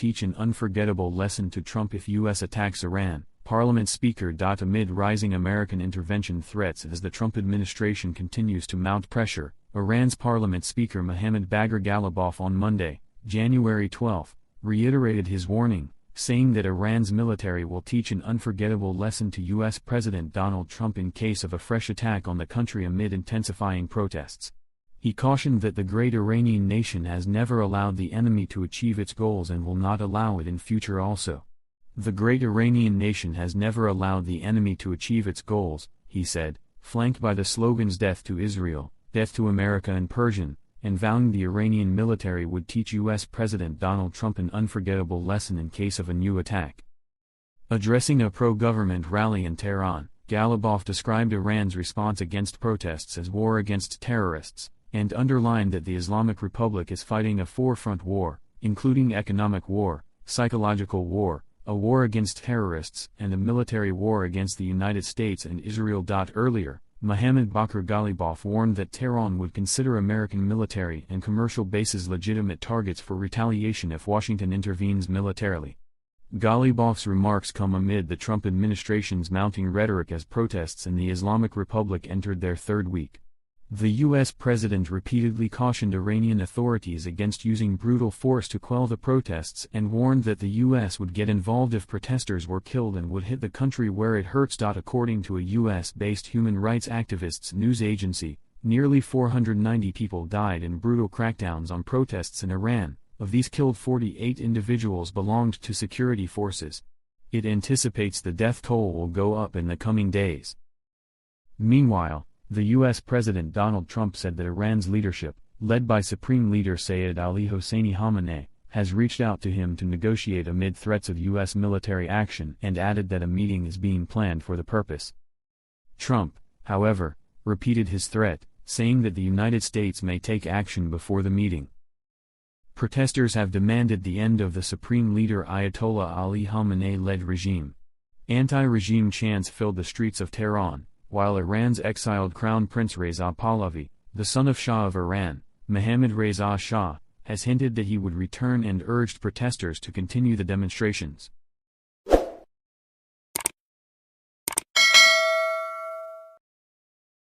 teach an unforgettable lesson to Trump if U.S. attacks Iran, Parliament Speaker. Amid rising American intervention threats as the Trump administration continues to mount pressure, Iran's Parliament Speaker Mohammad Bagher Ghalibaf on Monday, January 12, reiterated his warning, saying that Iran's military will teach an unforgettable lesson to U.S. President Donald Trump in case of a fresh attack on the country amid intensifying protests. He cautioned that the great Iranian nation has never allowed the enemy to achieve its goals and will not allow it in future also. The great Iranian nation has never allowed the enemy to achieve its goals, he said, flanked by the slogans "Death to Israel," "Death to America" in Persian, and vowing the Iranian military would teach U.S. President Donald Trump an unforgettable lesson in case of a new attack. Addressing a pro-government rally in Tehran, Ghalibaf described Iran's response against protests as war against terrorists, and underlined that the Islamic Republic is fighting a four-front war, including economic war, psychological war, a war against terrorists, and a military war against the United States and Israel. Earlier, Mohammad Bagher Ghalibaf warned that Tehran would consider American military and commercial bases legitimate targets for retaliation if Washington intervenes militarily. Ghalibaf's remarks come amid the Trump administration's mounting rhetoric as protests in the Islamic Republic entered their third week. The U.S. president repeatedly cautioned Iranian authorities against using brutal force to quell the protests and warned that the U.S. would get involved if protesters were killed and would hit the country where it hurts. According to a U.S.-based human rights activists news agency, nearly 490 people died in brutal crackdowns on protests in Iran. Of these killed, 48 individuals belonged to security forces. It anticipates the death toll will go up in the coming days. Meanwhile, the U.S. President Donald Trump said that Iran's leadership, led by Supreme Leader Sayyid Ali Hosseini Khamenei, has reached out to him to negotiate amid threats of U.S. military action and added that a meeting is being planned for the purpose. Trump, however, repeated his threat, saying that the United States may take action before the meeting. Protesters have demanded the end of the Supreme Leader Ayatollah Ali Khamenei-led regime. Anti-regime chants filled the streets of Tehran, while Iran's exiled Crown Prince Reza Pahlavi, the son of Shah of Iran, Mohammad Reza Shah, has hinted that he would return and urged protesters to continue the demonstrations.